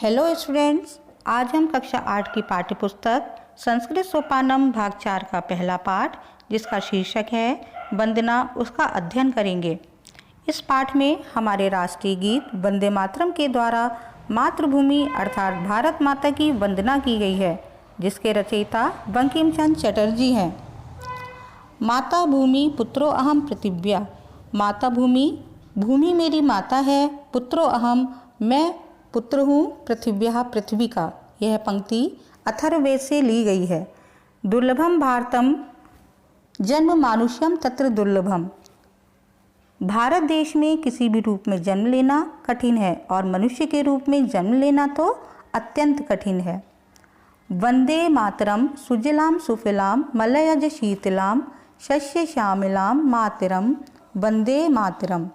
Hello students, आज हम कक्षा 8 की पाठ्य पुस्तक संस्कृत सोपानम भाग 4 का पहला पाठ जिसका शीर्षक है वंदना उसका अध्ययन करेंगे। इस पाठ में हमारे राष्ट्रीय गीत वंदे मातरम के द्वारा मातृभूमि अर्थात भारत माता की वंदना की गई है, जिसके रचयिता बंकिम चंद्र चटर्जी हैं। माता भूमि पुत्रो अहम पृथिव्या, माता भूमि भूमि मेरी माता है, पुत्रो अहम मैं पुत्र हूँ, पृथिव्या पृथ्वी का। यह पंक्ति अथर्ववेद से ली गई है। दुर्लभम भारतम जन्म मानुष्यम तत्र दुर्लभम, भारत देश में किसी भी रूप में जन्म लेना कठिन है और मनुष्य के रूप में जन्म लेना तो अत्यंत कठिन है। वंदे मातरम सुजलाम सुफलाम मलयज शीतलाम शस्य श्यामलाम मातरम, वंदे मातरम।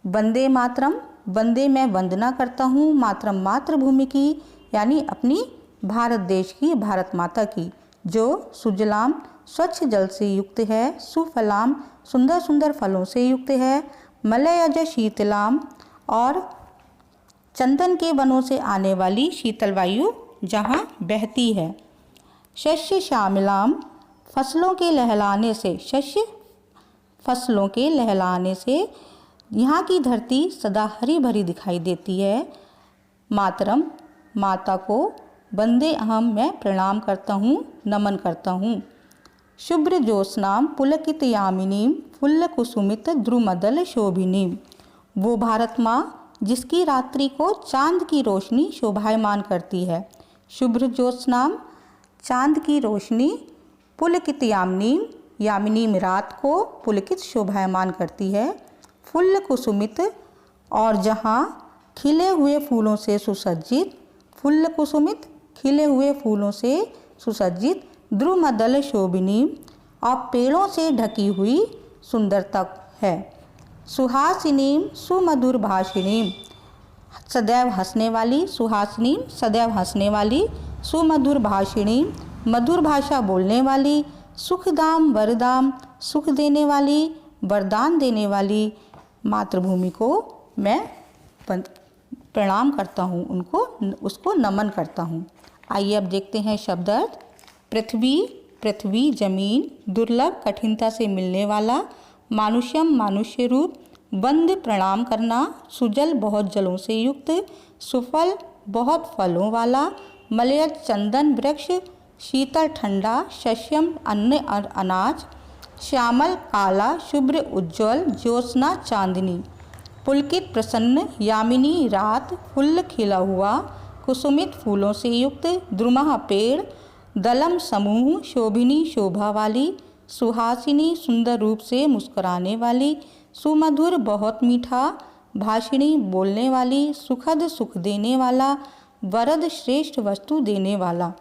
वंदे मातरम, वंदे मैं वंदना करता हूँ, मातरम मातृभूमि की यानी अपनी भारत देश की, भारत माता की, जो सुजलाम स्वच्छ जल से युक्त है, सुफलाम सुंदर सुंदर फलों से युक्त है, मलयज शीतलाम और चंदन के वनों से आने वाली शीतल वायु जहाँ बहती है, शस्य श्यामलाम फसलों के लहलाने से, शस्य फसलों के लहलाने से यहाँ की धरती सदा हरी भरी दिखाई देती है। मातरम माता को, वंदे अहम मैं प्रणाम करता हूँ, नमन करता हूँ। शुभ्र ज्योत्स्नाम पुलकित यामिनीम फुल्ल कुसुमित द्रुमदल शोभिनीम, वो भारत माँ जिसकी रात्रि को चांद की रोशनी शोभायमान करती है। शुभ्र ज्योत्स्नाम चांद की रोशनी, पुलकित यामिनीम यामिनीम रात को पुलकित शोभायमान करती है। फुल्ल कुसुमित और जहाँ खिले हुए फूलों से सुसज्जित, फुल्ल कुसुमित खिले हुए फूलों से सुसज्जित, द्रुमदल शोभिनी और पेड़ों से ढकी हुई सुंदरता है। सुहासिनीम सुमधुर भाषिणीम, सदैव हंसने वाली, सुहासिनीम सदैव हंसने वाली, सुमधुर भाषिणीम मधुर भाषा बोलने वाली, सुखदाम वरदाम सुख देने वाली, वरदान देने वाली मातृभूमि को मैं प्रणाम करता हूँ, उसको नमन करता हूँ। आइए अब देखते हैं शब्द अर्थ। पृथ्वी पृथ्वी जमीन, दुर्लभ कठिनता से मिलने वाला, मानुष्यम मानुष्य रूप, वंद प्रणाम करना, सुजल बहुत जलों से युक्त, सुफल बहुत फलों वाला, मलयज चंदन वृक्ष, शीतल ठंडा, शस्यम अन्न और अनाज, श्यामल काला, शुभ्र उज्ज्वल, ज्योत्स्ना चांदनी, पुलकित प्रसन्न, यामिनी रात, फुल्ल खिला हुआ, कुसुमित फूलों से युक्त, द्रुमः पेड़, दलम समूह, शोभिनी शोभा वाली, सुहासिनी सुंदर रूप से मुस्कुराने वाली, सुमधुर बहुत मीठा, भाषिणी बोलने वाली, सुखद सुख देने वाला, वरद श्रेष्ठ वस्तु देने वाला।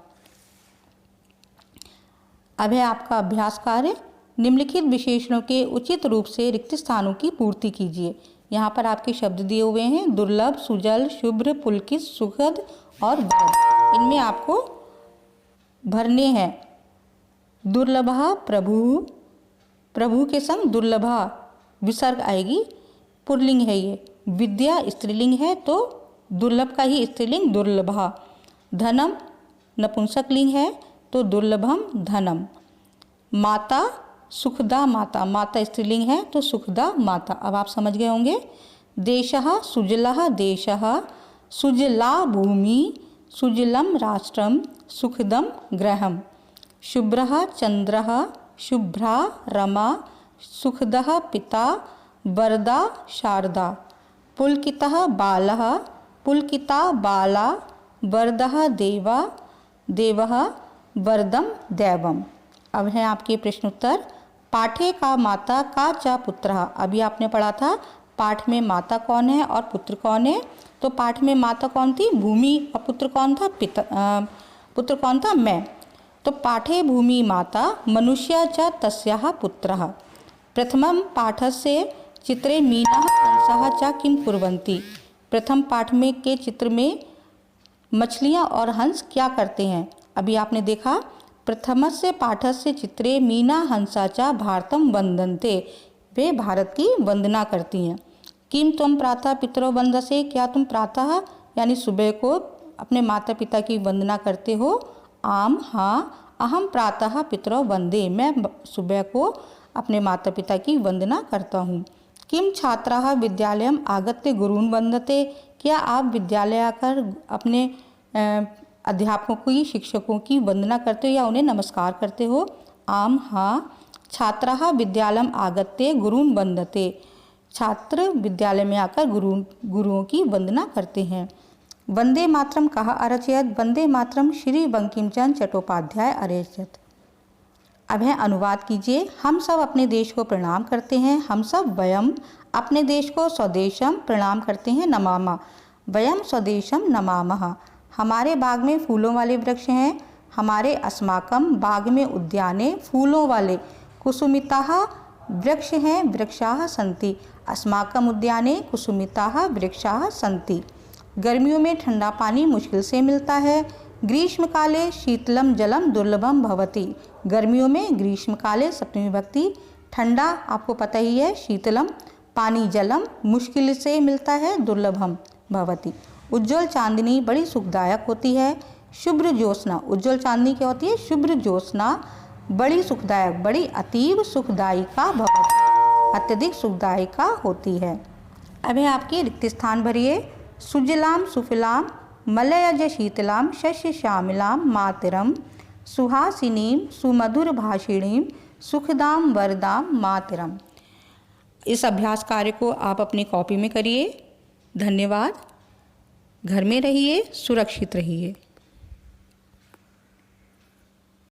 अब है आपका अभ्यास कार्य। निम्नलिखित विशेषणों के उचित रूप से रिक्त स्थानों की पूर्ति कीजिए। यहाँ पर आपके शब्द दिए हुए हैं, दुर्लभ, सुजल, शुभ्र, पुलकित, सुखद और वरद। इनमें आपको भरने हैं। दुर्लभा प्रभु, प्रभु के संग दुर्लभा विसर्ग आएगी, पुल्लिंग है ये। विद्या स्त्रीलिंग है तो दुर्लभ का ही स्त्रीलिंग दुर्लभा। धनम नपुंसकलिंग है तो दुर्लभम धनम। माता सुखदा माता, माता स्त्रीलिंग है तो सुखदा माता। अब आप समझ गए होंगे। देशः सुजलः देशः, सुजला भूमि, सुजलम राष्ट्रम, सुखदम गृहम। शुभ्रः चंद्रः, शुभ्रा रमा, सुखदः पिता, वरदा शारदा। पुलकितः बालः, पुलकिता बाला, वरदः देवा, देवः वरदम दैवम। अब है आपके प्रश्नोत्तर। पाठे का माता का चा पुत्र। अभी आपने पढ़ा था पाठ में माता कौन है और पुत्र कौन है। तो पाठ में माता कौन थी? भूमि। और पुत्र कौन था? पिता। पुत्र कौन था? मैं। तो पाठे भूमि माता मनुष्य च तस्याः पुत्रः। प्रथमम पाठस्य चित्रे मीनाः कंसाः च किं कुर्वन्ति। प्रथम पाठ में के चित्र में मछलियाँ और हंस क्या करते हैं। अभी आपने देखा प्रथमस्य पाठस्य चित्रे मीना हंसा चा भारतम वंदन्ते, वे भारत की वंदना करती हैं। किम तुम प्रातः पितरो वंदसे, क्या तुम प्रातः यानी सुबह को अपने माता पिता की वंदना करते हो? आम, हाँ। अहम प्रातः पितरौ वंदे, मैं सुबह को अपने माता पिता की वंदना करता हूँ। किम छात्राः विद्यालयम आगत्य गुरून् वंदते, क्या आप विद्यालय आकर अपने अध्यापकों की, शिक्षकों की वंदना करते हो या उन्हें नमस्कार करते हो? आम, हाँ। छात्राः विद्यालयम आगत्य गुरून् वंदते, छात्र विद्यालय में आकर गुरुओं की वंदना करते हैं। वंदे मातरम कहा अरचयत, वंदे मातरम श्री बंकिम चंद्र चट्टोपाध्याय अरचयत। अब है अनुवाद कीजिए। हम सब अपने देश को प्रणाम करते हैं। हम सब वयम अपने देश को स्वदेशम प्रणाम करते हैं। नमामा वयम स्वदेशम नमामः। हमारे बाग में फूलों वाले वृक्ष हैं। हमारे अस्माकम बाग में उद्याने फूलों वाले कुसुमिताः वृक्ष हैं। वृक्षाः सन्ति, अस्माकम उद्याने कुसुमिताः वृक्षाः सन्ति। गर्मियों में ठंडा पानी मुश्किल से मिलता है। ग्रीष्मकाले शीतलम जलम दुर्लभम भवति, गर्मियों में ग्रीष्मकाले सप्तमी विभक्ति ठंडा आपको पता ही है, शीतलम पानी, जलम मुश्किल से मिलता है, दुर्लभम भवति। उज्ज्वल चांदनी बड़ी सुखदायक होती है। शुभ्र ज्योत्सना, उज्ज्वल चांदनी क्या होती है? शुभ्र ज्योत्सना बड़ी सुखदायक, बड़ी अतीव सुखदायिका भवति, अत्यधिक सुखदायिका होती है। अब है आपके रिक्त स्थान भरिए। सुजलाम सुफलाम मलयज शीतलाम शस्य श्यामलाम मातरम सुहासिनीम सुमधुर भाषिणीम सुखदाम वरदाम मातरम। इस अभ्यास कार्य को आप अपनी कॉपी में करिए। धन्यवाद। घर में रहिए, सुरक्षित रहिए।